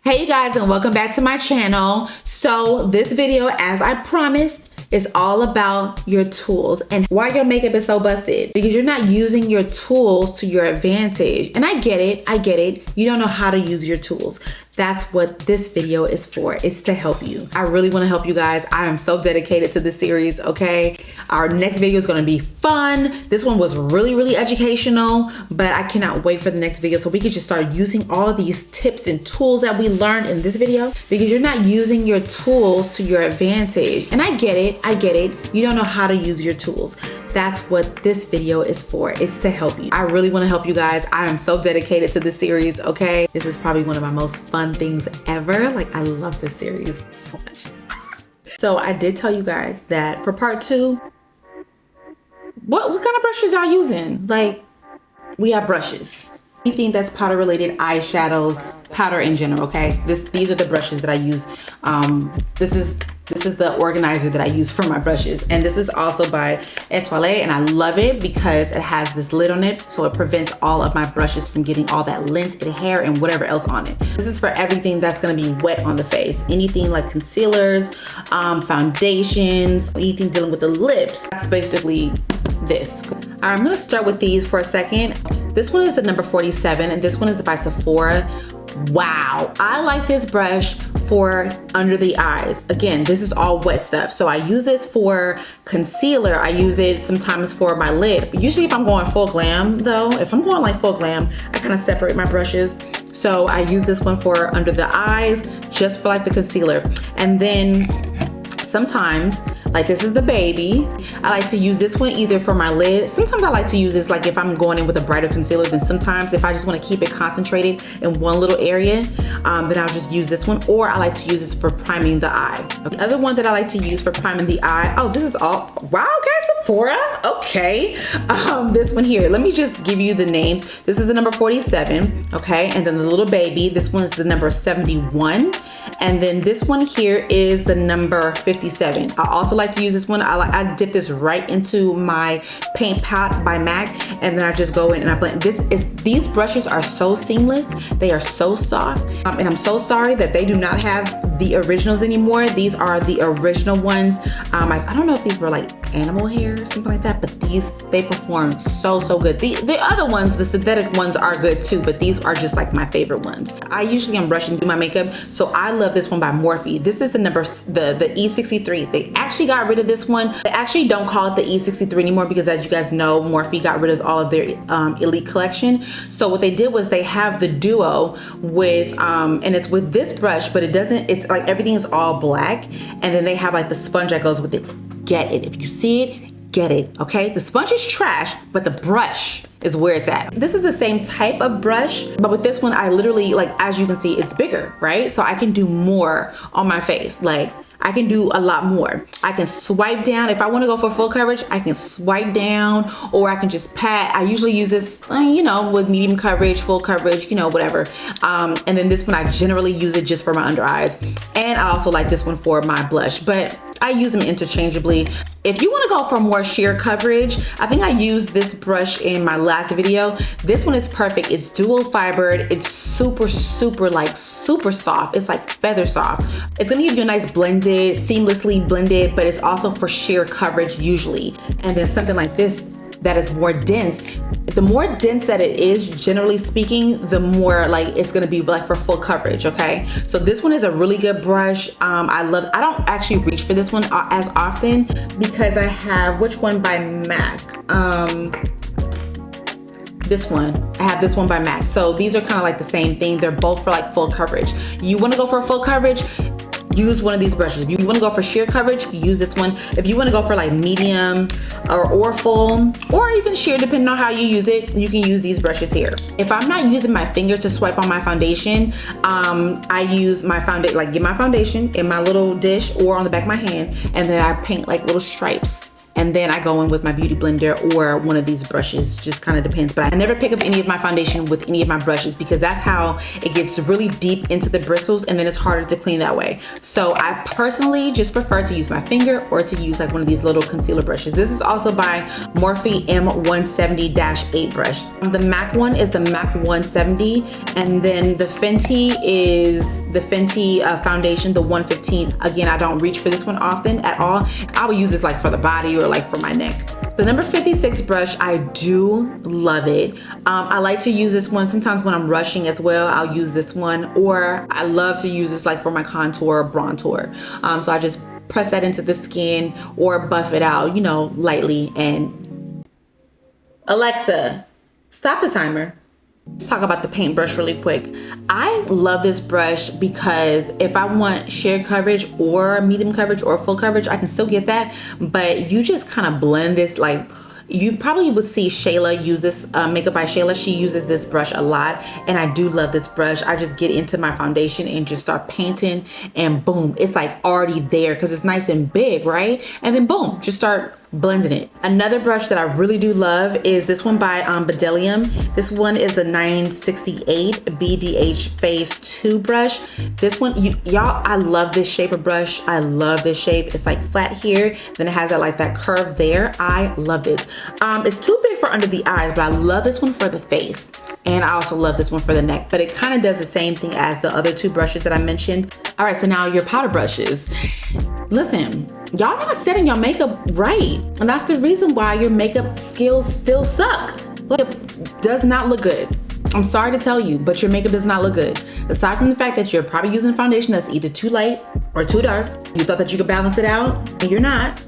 Hey you guys, and welcome back to my channel. So this video, as I promised, is all about your tools and why your makeup is so busted, because you're not using your tools to your advantage. And I get it. You don't know how to use your tools. That's what this video is for. It's to help you. I really want to help you guys. I am so dedicated to this series, okay? Our next video is going to be fun. This one was really educational, but I cannot wait for the next video so we can just start using all of these tips and tools that we learned in this video, because you're not using your tools to your advantage. And I get it. You don't know how to use your tools. That's what this video is for. It's to help you. I really want to help you guys. I am so dedicated to this series, okay? This is probably one of my most fun things ever. Like, I love this series so much. So I did tell you guys that for part 2, what kind of brushes y'all using? Like, we have brushes. Anything that's powder related, eyeshadows, powder in general, okay? These are the brushes that I use. This is the organizer that I use for my brushes. And this is also by Etoile, and I love it because it has this lid on it, so it prevents all of my brushes from getting all that lint and hair and whatever else on it. This is for everything that's gonna be wet on the face. Anything like concealers, foundations, anything dealing with the lips. That's basically this. All right, I'm gonna start with these for a second. This one is the number 47, and this one is by Sephora. Wow, I like this brush for under the eyes. Again, this is all wet stuff. So I use this for concealer. I use it sometimes for my lid. But usually if I'm going full glam though, if I'm going like full glam, I kind of separate my brushes. So I use this one for under the eyes, just for like the concealer. And then sometimes, like this is the baby, I like to use this one either for my lid. Sometimes I like to use this like if I'm going in with a brighter concealer. Then sometimes if I just want to keep it concentrated in one little area, then I'll just use this one. Or I like to use this for priming the eye. The other one that I like to use for priming the eye, oh, this is all, wow, okay, Sephora, okay. This one here, let me just give you the names. This is the number 47, okay, and then the little baby, this one is the number 71, and then this one here is the number 57. I also like to use this one. I dip this right into my paint pot by MAC, and then I just go in and I blend. These brushes are so seamless. They are so soft, and I'm so sorry that they do not have the originals anymore. These are the original ones. I don't know if these were like animal hair or something like that, but they perform so good. The other ones, the synthetic ones, are good too, but these are just like my favorite ones. I usually am rushing to do my makeup, so I love this one by Morphe. This is the E63. They actually got rid of this one. They actually don't call it the E63 anymore because, as you guys know, Morphe got rid of all of their elite collection. So what they did was they have the duo with and it's with this brush, but it's like everything is all black, and then they have like the sponge that goes with it. Get it. If you see it, get it, okay? The sponge is trash, but the brush is where it's at. This is the same type of brush, but with this one, I literally, like, as you can see, it's bigger, right? So I can do more on my face. Like, I can do a lot more. I can swipe down. If I want to go for full coverage, I can swipe down, or I can just pat. I usually use this, you know, with medium coverage, full coverage, you know, whatever. And then this one, I generally use it just for my under eyes. And I also like this one for my blush, but I use them interchangeably. If you want to go for more sheer coverage, I think I used this brush in my last video. This one is perfect. It's dual fibered. It's super soft. It's like feather soft. It's gonna give you a nice blended, seamlessly blended, but it's also for sheer coverage usually. And then something like this that is more dense. The more dense that it is, generally speaking, the more like it's gonna be like for full coverage, okay? So this one is a really good brush. I don't actually reach for this one as often because I have, which one by MAC? This one, I have this one by MAC. So these are kind of like the same thing. They're both for like full coverage. You wanna go for full coverage, use one of these brushes. If you want to go for sheer coverage, use this one. If you want to go for like medium or full, or even sheer, depending on how you use it, you can use these brushes here. If I'm not using my finger to swipe on my foundation, I use my foundation, like get my foundation in my little dish or on the back of my hand, and then I paint like little stripes and then I go in with my beauty blender or one of these brushes, just kind of depends. But I never pick up any of my foundation with any of my brushes because that's how it gets really deep into the bristles and then it's harder to clean that way. So I personally just prefer to use my finger or to use like one of these little concealer brushes. This is also by Morphe M170-8 brush. The MAC one is the MAC 170, and then the Fenty is the Fenty foundation, the 115. Again, I don't reach for this one often at all. I will use this like for the body or like for my neck. The number 56 brush, I do love it. I like to use this one sometimes when I'm rushing as well. I'll use this one, or I love to use this like for my contour or bronzer. So I just press that into the skin or buff it out, you know, lightly. And Alexa, stop the timer. Let's talk about the paintbrush really quick. I love this brush because if I want sheer coverage or medium coverage or full coverage, I can still get that, but you just kind of blend this. Like, you probably would see Shayla use this, Makeup by Shayla. She uses this brush a lot, and I do love this brush. I just get into my foundation and just start painting, and boom, it's like already there because it's nice and big, right? And then boom, just start blending it. Another brush that I really do love is this one by Bedelium. This one is a 968 BDH Phase 2 brush. This one, y'all, I love this shape of brush. I love this shape. It's like flat here, then it has that like that curve there. I love this. It's too big for under the eyes, but I love this one for the face. And I also love this one for the neck, but it kind of does the same thing as the other two brushes that I mentioned. All right, so now your powder brushes. Listen, y'all not setting your makeup right. And that's the reason why your makeup skills still suck. Look, it does not look good. I'm sorry to tell you, but your makeup does not look good. Aside from the fact that you're probably using a foundation that's either too light or too dark. You thought that you could balance it out, and you're not.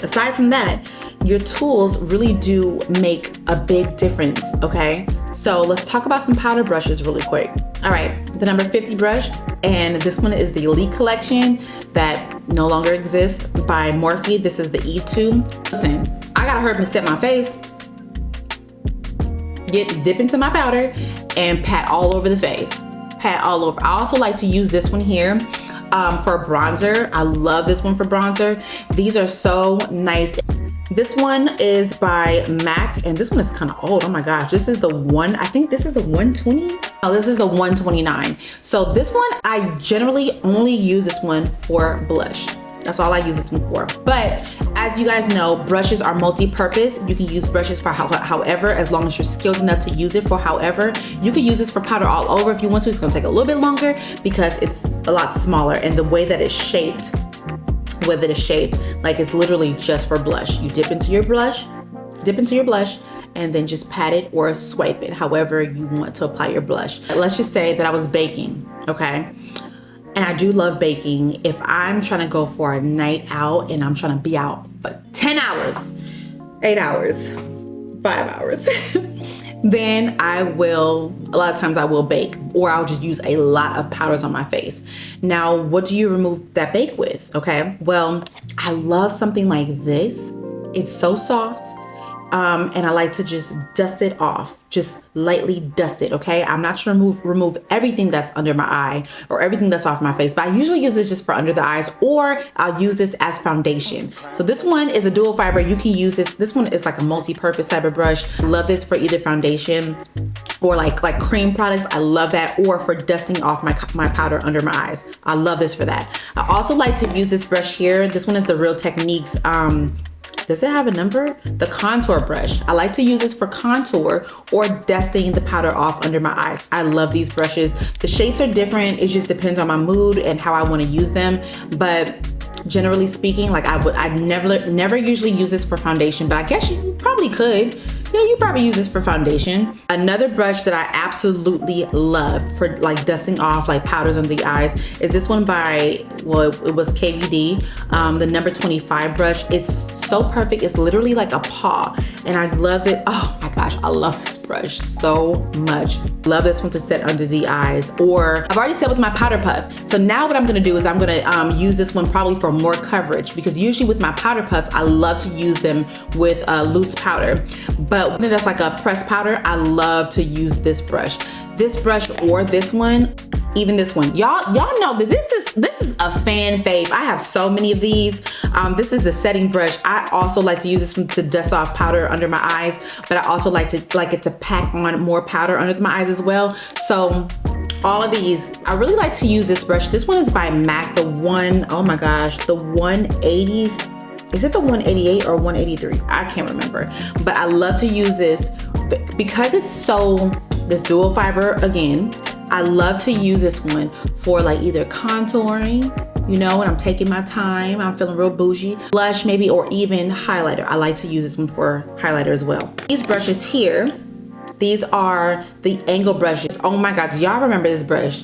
Aside from that, your tools really do make a big difference, okay? So let's talk about some powder brushes really quick. All right, the number 50 brush, and this one is the Elite Collection that no longer exists by Morphe. This is the E2. Listen, I gotta hurry up and set my face, dip into my powder, and pat all over the face. Pat all over. I also like to use this one here for bronzer. I love this one for bronzer. These are so nice. This one is by MAC, and this one is kind of old. Oh my gosh, this is the one, I think this is the 120. Oh, this is the 129. So this one, I generally only use this one for blush. That's all I use this one for. But as you guys know, brushes are multi-purpose. You can use brushes for however, as long as you're skilled enough to use it for however. You can use this for powder all over if you want to. It's gonna take a little bit longer because it's a lot smaller, and the way that it's shaped, whether it's shaped, like it's literally just for blush. You dip into your blush, and then just pat it or swipe it, however you want to apply your blush. Let's just say that I was baking, okay? And I do love baking. If I'm trying to go for a night out and I'm trying to be out for 10 hours, 8 hours, 5 hours, then I will, a lot of times I will bake, or I'll just use a lot of powders on my face. Now, what do you remove that bake with, okay? Well, I love something like this. It's so soft. And I like to just dust it off, just lightly dust it, okay? I'm not trying to remove everything that's under my eye or everything that's off my face, but I usually use it just for under the eyes, or I'll use this as foundation. So this one is a dual fiber. You can use this. This one is like a multi-purpose type of brush. I love this for either foundation or like cream products. I love that, or for dusting off my powder under my eyes. I love this for that. I also like to use this brush here. This one is the Real Techniques, does it have a number? The contour brush. I like to use this for contour or dusting the powder off under my eyes. I love these brushes. The shapes are different. It just depends on my mood and how I want to use them. But generally speaking, like I never usually use this for foundation, but I guess you probably could. Yeah, you probably use this for foundation. Another brush that I absolutely love for like dusting off like powders under the eyes is this one by, well, it was KVD, the number 25 brush. It's so perfect. It's literally like a paw, and I love it. Oh my gosh, I love this brush so much. Love this one to set under the eyes, or I've already set with my powder puff. So now what I'm gonna do is I'm gonna use this one probably for more coverage, because usually with my powder puffs, I love to use them with loose powder. But when that's like a pressed powder, I love to use this brush. this brush or this one, even this one. Y'all know that this is a fan fave. I have so many of these. This is the setting brush. I also like to use this one to dust off powder under my eyes, but I also like it to pack on more powder under my eyes as well. So all of these, I really like to use this brush. This one is by MAC, the 180. Is it the 188 or 183? I can't remember, but I love to use this because it's this dual fiber again. I love to use this one for like either contouring, you know, when I'm taking my time, I'm feeling real bougie, blush maybe, or even highlighter. I like to use this one for highlighter as well. These brushes here, these are the angle brushes. Oh my God, do y'all remember this brush?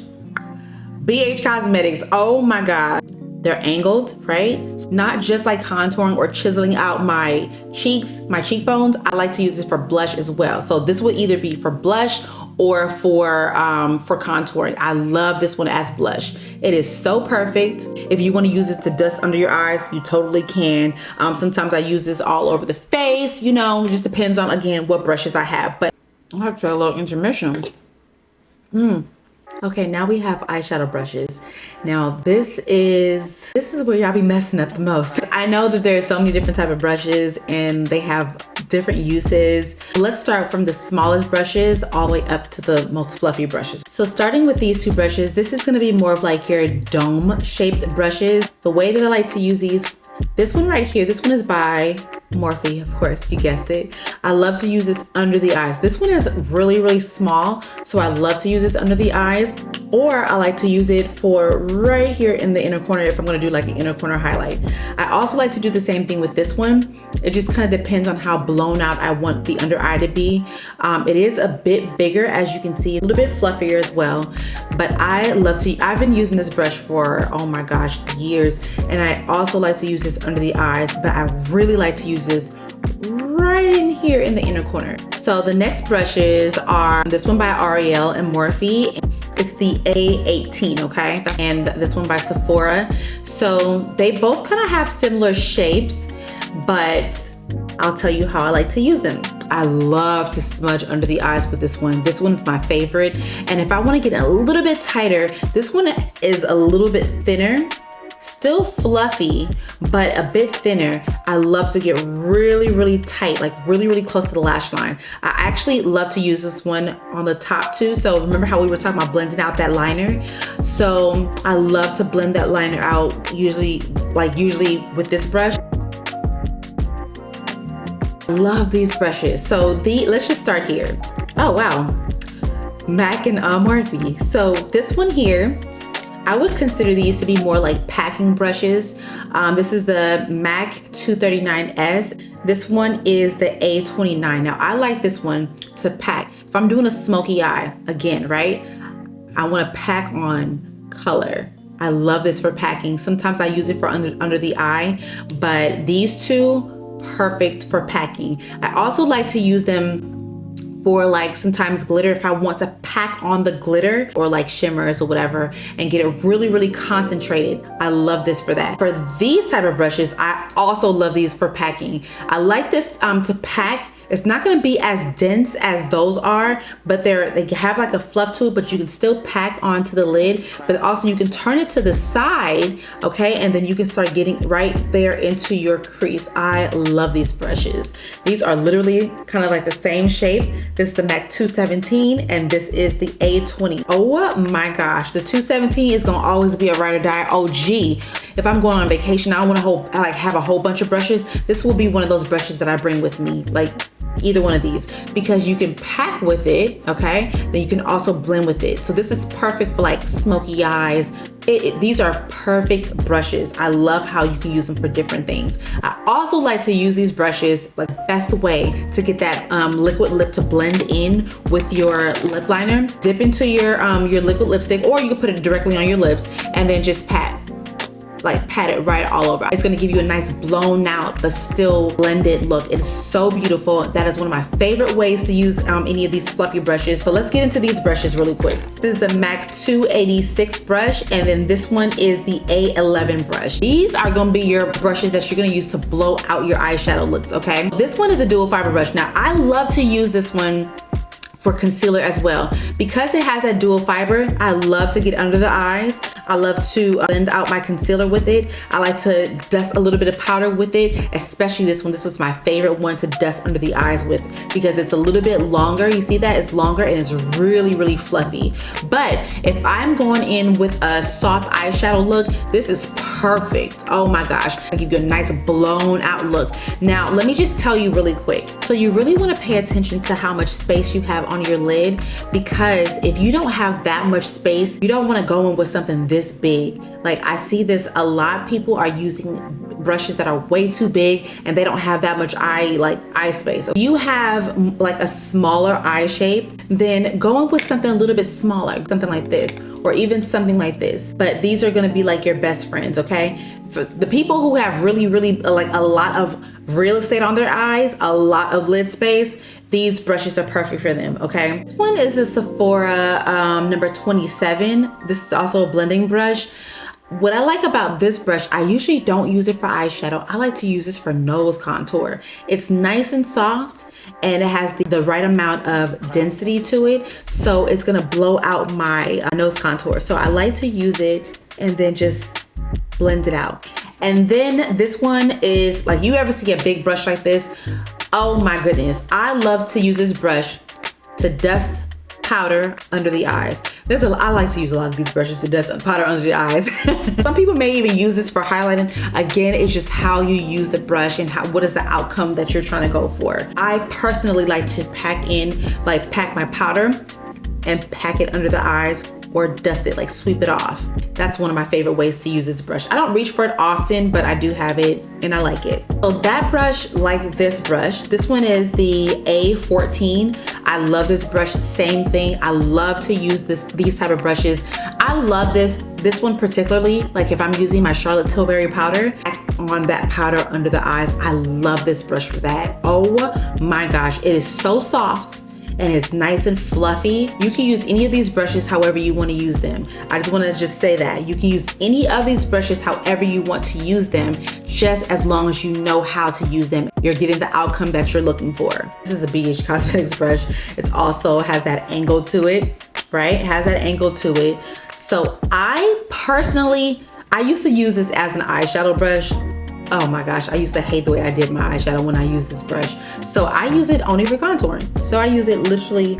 BH Cosmetics, oh my God. They're angled, right? Not just like contouring or chiseling out my cheeks, my cheekbones. I like to use this for blush as well. So this would either be for blush or for contouring. I love this one as blush. It is so perfect. If you want to use this to dust under your eyes, you totally can. Sometimes I use this all over the face, you know, it just depends on, again, what brushes I have. But I'll have to try a little intermission. Okay, now we have eyeshadow brushes. Now this is where y'all be messing up the most. I know that there's so many different type of brushes and they have different uses. Let's start from the smallest brushes all the way up to the most fluffy brushes. So starting with these two brushes, this is gonna be more of like your dome shaped brushes. The way that I like to use these, this one right here, this one is by Morphe, of course, you guessed it. I love to use this under the eyes. This one is really, really small, so I love to use this under the eyes, or I like to use it for right here in the inner corner if I'm gonna do like an inner corner highlight. I also like to do the same thing with this one. It just kind of depends on how blown out I want the under eye to be. It is a bit bigger, as you can see, a little bit fluffier as well, but I've been using this brush for, oh my gosh, years, and I also like to use this under the eyes, but I really like to use this right in here in the inner corner. So the next brushes are this one by Ariel and Morphe. It's the A18, okay? And this one by Sephora. So they both kind of have similar shapes, but I'll tell you how I like to use them. I love to smudge under the eyes with this one. This one's my favorite. And if I want to get a little bit tighter, this one is a little bit thinner. Still fluffy, but a bit thinner. I love to get really, really tight, like really, really close to the lash line. I actually love to use this one on the top too. So remember how we were talking about blending out that liner? So I love to blend that liner out usually with this brush. Love these brushes. So let's just start here. Oh wow, MAC and Morphe. So this one here, I would consider these to be more like packing brushes. This is the MAC 239S. This one is the A29. Now I like this one to pack. If I'm doing a smoky eye, again, right? I wanna pack on color. I love this for packing. Sometimes I use it for under the eye, but these two, perfect for packing. I also like to use them for like sometimes glitter if I want to pack on the glitter or like shimmers or whatever and get it really, really concentrated. I love this for that. For these type of brushes, I also love these for packing. I like this to pack. It's not gonna be as dense as those are, but they have like a fluff to it, but you can still pack onto the lid, but also you can turn it to the side, okay? And then you can start getting right there into your crease. I love these brushes. These are literally kind of like the same shape. This is the MAC 217 and this is the A20. Oh my gosh, the 217 is gonna always be a ride or die OG. If I'm going on vacation, I wanna have a whole bunch of brushes. This will be one of those brushes that I bring with me, like either one of these, because you can pack with it, okay? Then you can also blend with it. So this is perfect for like smoky eyes. These are perfect brushes. I love how you can use them for different things. I also like to use these brushes, like best way to get that liquid lip to blend in with your lip liner. Dip into your liquid lipstick, or you can put it directly on your lips and then just pat it right all over. It's gonna give you a nice blown out but still blended look. It is so beautiful. That is one of my favorite ways to use any of these fluffy brushes. So let's get into these brushes really quick. This is the MAC 286 brush, and then this one is the A11 brush. These are gonna be your brushes that you're gonna use to blow out your eyeshadow looks, okay? This one is a dual fiber brush. Now I love to use this one for concealer as well. Because it has that dual fiber, I love to get under the eyes. I love to blend out my concealer with it. I like to dust a little bit of powder with it, especially this one. This was my favorite one to dust under the eyes with because it's a little bit longer. You see that? It's longer and it's really, really fluffy. But if I'm going in with a soft eyeshadow look, this is perfect. Oh my gosh. I'll give you a nice blown out look. Now, let me just tell you really quick. So you really want to pay attention to how much space you have on your lid, because if you don't have that much space, you don't want to go in with something this big. Like I see this a lot. People are using brushes that are way too big and they don't have that much eye space. If you have like a smaller eye shape, then go in with something a little bit smaller, something like this, or even something like this. But these are gonna be like your best friends, okay? For the people who have really, like a lot of real estate on their eyes, a lot of lid space, these brushes are perfect for them, okay? This one is the Sephora number 27. This is also a blending brush. What I like about this brush, I usually don't use it for eyeshadow. I like to use this for nose contour. It's nice and soft and it has the right amount of density to it. So it's gonna blow out my nose contour. So I like to use it and then just blend it out. And then this one is like, you ever see a big brush like this? Oh my goodness. I love to use this brush to dust powder under the eyes. I like to use a lot of these brushes to dust powder under the eyes. Some people may even use this for highlighting. Again, it's just how you use the brush and what is the outcome that you're trying to go for. I personally like to pack my powder and pack it under the eyes or dust it, like sweep it off. That's one of my favorite ways to use this brush. I don't reach for it often, but I do have it and I like it. So that brush, like this brush, this one is the A14. I love this brush, same thing. I love to use these type of brushes. I love this one particularly, like if I'm using my Charlotte Tilbury powder, on that powder under the eyes, I love this brush for that. Oh my gosh, it is so soft and it's nice and fluffy. You can use any of these brushes however you want to use them. I just want to say that you can use any of these brushes however you want to use them, just as long as you know how to use them. You're getting the outcome that you're looking for. This is a BH Cosmetics brush. It also has that angle to it, right? It has that angle to it. So I used to use this as an eyeshadow brush. Oh my gosh, I used to hate the way I did my eyeshadow when I used this brush. So I use it only for contouring. So I use it literally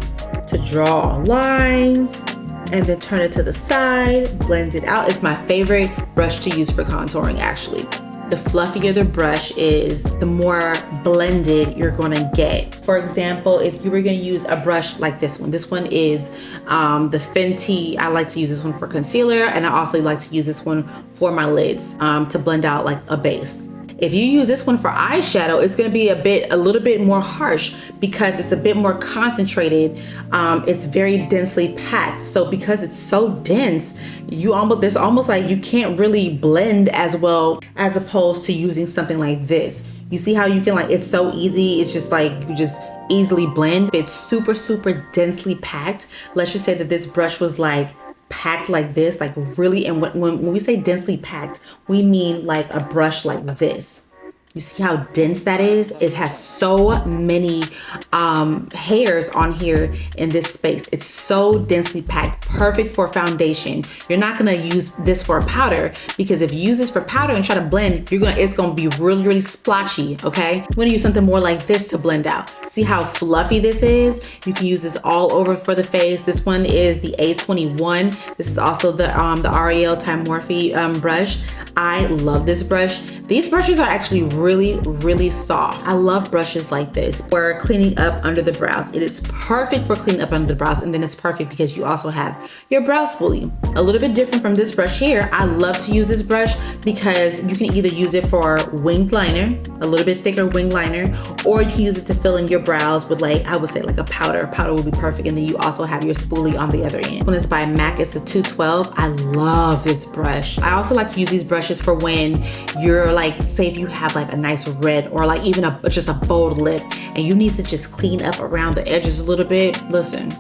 to draw lines and then turn it to the side, blend it out. It's my favorite brush to use for contouring actually. The fluffier the brush is, the more blended you're gonna get. For example, if you were gonna use a brush like this one is the Fenty. I like to use this one for concealer, and I also like to use this one for my lids to blend out like a base. If you use this one for eyeshadow, it's gonna be a little bit more harsh because it's a bit more concentrated. It's very densely packed. So because it's so dense, there's almost like you can't really blend as well as opposed to using something like this. You see how you can it's so easy. It's just like, you just easily blend. It's super, super densely packed. Let's just say that this brush was like packed like this, like really, and when we say densely packed, we mean like a brush like this. You see how dense that is? It has so many hairs on here in this space. It's so densely packed, perfect for foundation. You're not gonna use this for a powder, because if you use this for powder and try to blend, it's gonna be really, really splotchy, okay? I'm gonna use something more like this to blend out. See how fluffy this is? You can use this all over for the face. This one is the A21. This is also the Ariel Time Morphe brush. I love this brush. These brushes are actually really, really soft. I love brushes like this for cleaning up under the brows. It is perfect for cleaning up under the brows, and then it's perfect because you also have your brow spoolie. A little bit different from this brush here. I love to use this brush because you can either use it for winged liner, a little bit thicker winged liner, or you can use it to fill in your brows with I would say like a powder. Powder would be perfect, and then you also have your spoolie on the other end. This one is by MAC. It's a 212. I love this brush. I also like to use these brushes for when you're say if you have a nice red or even just a bold lip and you need to just clean up around the edges a little bit. Listen,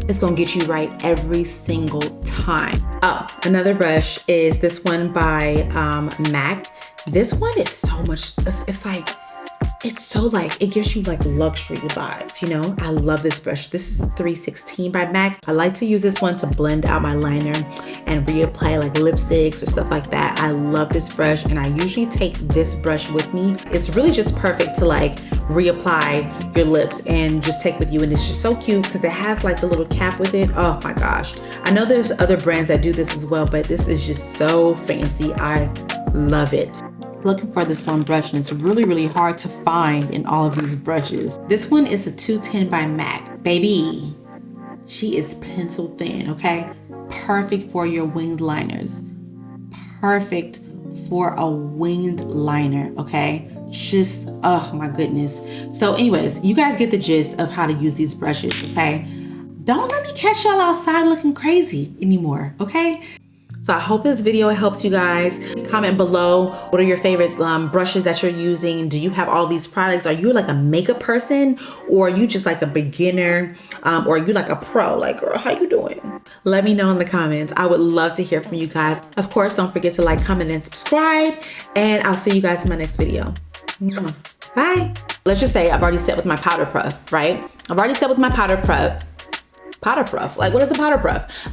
it's gonna get you right every single time. Oh, another brush is this one by MAC. This one is so much, it's so like, it gives you like luxury vibes, you know? I love this brush. This is 316 by MAC. I like to use this one to blend out my liner and reapply like lipsticks or stuff like that. I love this brush, and I usually take this brush with me. It's really just perfect to like reapply your lips and just take with you. And it's just so cute because it has like the little cap with it. Oh my gosh. I know there's other brands that do this as well, but this is just so fancy. I love it. Looking for this one brush, and it's really hard to find in all of these brushes. This one is a 210 by MAC. Baby, she is pencil thin, okay? Perfect for your winged liners. Perfect for a winged liner, okay? Just, oh my goodness. So anyways, you guys get the gist of how to use these brushes, okay? Don't let me catch y'all outside looking crazy anymore, okay? So I hope this video helps you guys. Comment below, what are your favorite brushes that you're using? Do you have all these products? Are you like a makeup person, or are you just like a beginner, or are you like a pro? Like, girl, how you doing? Let me know in the comments. I would love to hear from you guys. Of course, don't forget to like, comment, and subscribe, and I'll see you guys in my next video. Bye. Let's just say I've already set with my powder puff, right? I've already set with my powder puff. Powder puff, like what is a powder puff?